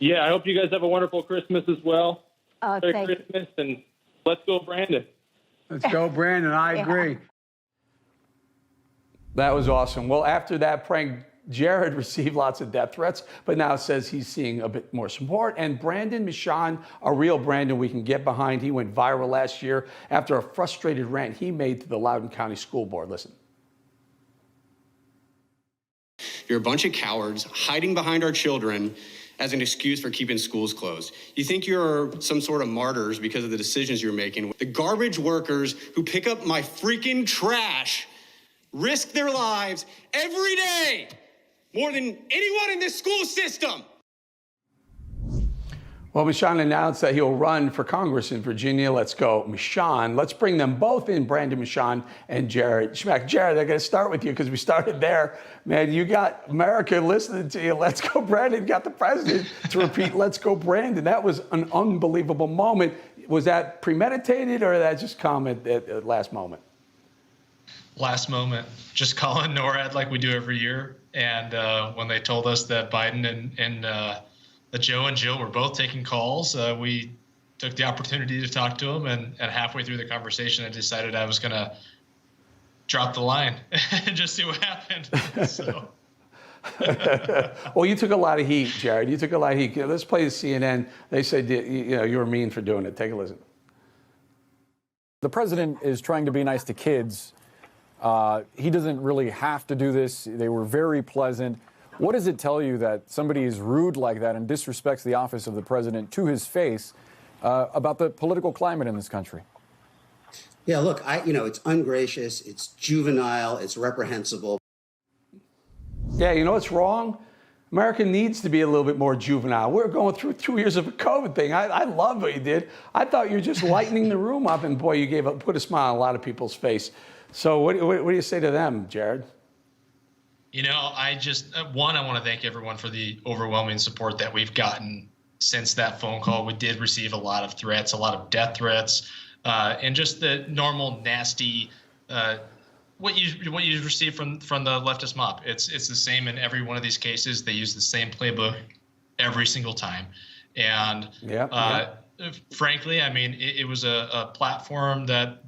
Yeah, I hope you guys have a wonderful Christmas as well. Merry Christmas, and let's go, Brandon. Let's go, Brandon. I agree. That was awesome. Well, after that prank, Jared received lots of death threats, but now says he's seeing a bit more support. And Brandon Michon, a real Brandon we can get behind, he went viral last year after a frustrated rant he made to the Loudoun County School Board. Listen. You're a bunch of cowards hiding behind our children as an excuse for keeping schools closed. You think you're some sort of martyrs because of the decisions you're making. The garbage workers who pick up my freaking trash risk their lives every day more than anyone in this school system. Well, Michon announced that he'll run for Congress in Virginia. Let's go, Michon. Let's bring them both in, Brandon Michon and Jared Schmeck. Jared, I'm going to start with you because we started there. Man, you got America listening to you. Let's go, Brandon. You got the president to repeat, let's go, Brandon. That was an unbelievable moment. Was that premeditated or did that just come at the last moment? Last moment, just calling NORAD like we do every year. And when they told us that Biden and that Joe and Jill were both taking calls, we took the opportunity to talk to them. And halfway through the conversation, I decided I was going to drop the line and just see what happened. So. Well, you took a lot of heat, Jared. You took a lot of heat. Let's play the CNN. They said you were mean for doing it. Take a listen. The president is trying to be nice to kids. He doesn't really have to do this. They were very pleasant. What does it tell you that somebody is rude like that and disrespects the office of the president to his face about the political climate in this country? Yeah, look, it's ungracious, it's juvenile, it's reprehensible. Yeah, you know what's wrong? America needs to be a little bit more juvenile. We're going through 2 years of a COVID thing. I love what you did. I thought you were just lightening the room up, and boy, you put a smile on a lot of people's face. So what do you say to them, Jared? I want to thank everyone for the overwhelming support that we've gotten since that phone call. We did receive a lot of threats, a lot of death threats, and just the normal nasty, what you receive from the leftist mob. It's the same in every one of these cases. They use the same playbook every single time. And frankly, I mean, it was a platform that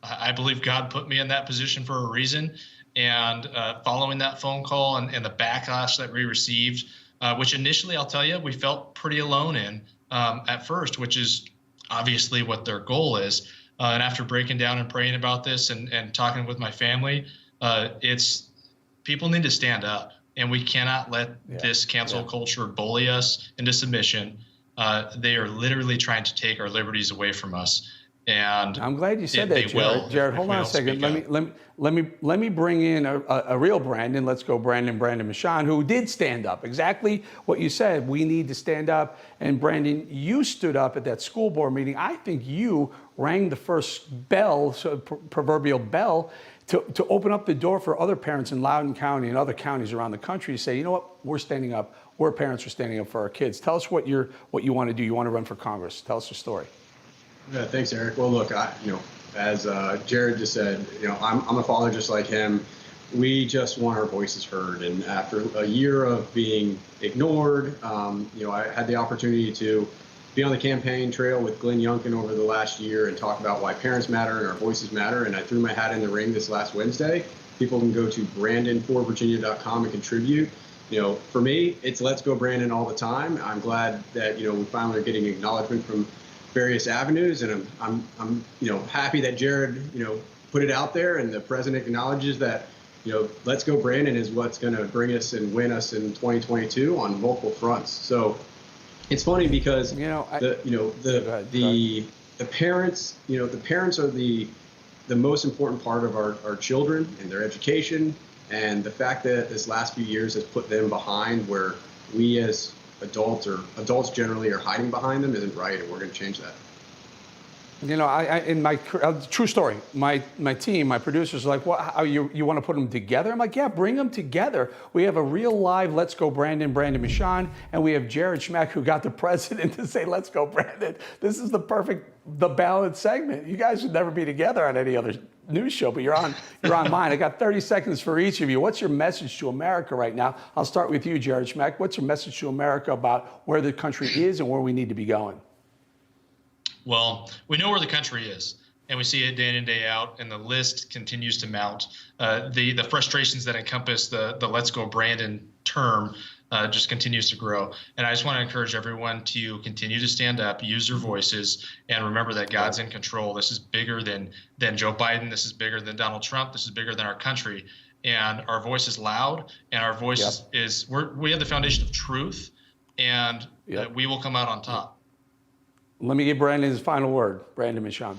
I believe God put me in that position for a reason. And following that phone call and the backlash that we received, which initially, I'll tell you, we felt pretty alone in at first, which is obviously what their goal is. And after breaking down and praying about this and talking with my family, it's people need to stand up, and we cannot let this cancel culture bully us into submission. They are literally trying to take our liberties away from us. And I'm glad you said that, Jared. Jared, hold on a second. Let me bring in a real Brandon. Let's go, Brandon Michon, who did stand up. Exactly what you said. We need to stand up. And Brandon, you stood up at that school board meeting. I think you rang the first bell, proverbial bell, to open up the door for other parents in Loudoun County and other counties around the country to say, you know what, we're standing up. We're parents are standing up for our kids. Tell us what you want to do. You want to run for Congress. Tell us your story. Yeah, thanks, Eric. Well, look, as Jared just said, I'm a father just like him. We just want our voices heard. And after a year of being ignored, I had the opportunity to be on the campaign trail with Glenn Youngkin over the last year and talk about why parents matter and our voices matter. And I threw my hat in the ring this last Wednesday. People can go to brandonforvirginia.com and contribute. For me, it's let's go Brandon all the time. I'm glad that, we finally are getting acknowledgement from various avenues, and I'm happy that Jared put it out there, and the president acknowledges that let's go Brandon is what's going to bring us and win us in 2022 on multiple fronts. So it's funny because the parents are the most important part of our children and their education, and the fact that this last few years has put them behind where we as adults generally are hiding behind them isn't right, and we're going to change that. You know, in my true story, my team, my producers are like, "What? How you want to put them together?" I'm like, "Yeah, bring them together." We have a real live "Let's Go Brandon" Michon, and we have Jared Schmeck, who got the president to say "Let's Go Brandon." This is the perfect, the balanced segment. You guys should never be together on any other news show, but you're on mine. I got 30 seconds for each of you. What's your message to America right now? I'll start with you, Jared Schmeck. What's your message to America about where the country is and where we need to be going? Well, we know where the country is, and we see it day in and day out, and the list continues to mount. The frustrations that encompass the "Let's Go Brandon" term just continues to grow. And I just want to encourage everyone to continue to stand up, use your voices, and remember that God's in control. This is bigger than Joe Biden. This is bigger than Donald Trump. This is bigger than our country. And our voice is loud, and our voice we have the foundation of truth, and we will come out on top. Let me give Brandon his final word. Brandon Michon.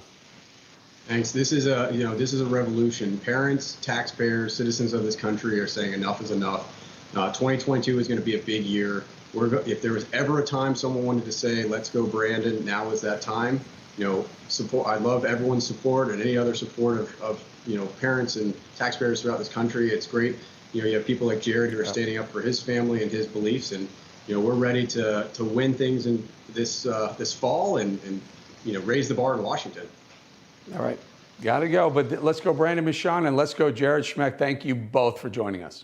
Thanks. This is a revolution. Parents, taxpayers, citizens of this country are saying enough is enough. 2022 is going to be a big year. If there was ever a time someone wanted to say, "Let's go, Brandon," now is that time. Support. I love everyone's support and any other support of parents and taxpayers throughout this country. It's great. You have people like Jared who are standing up for his family and his beliefs, and we're ready to win things in this fall and raise the bar in Washington. All right, got to go. But let's go, Brandon Michon, and let's go, Jared Schmeck. Thank you both for joining us.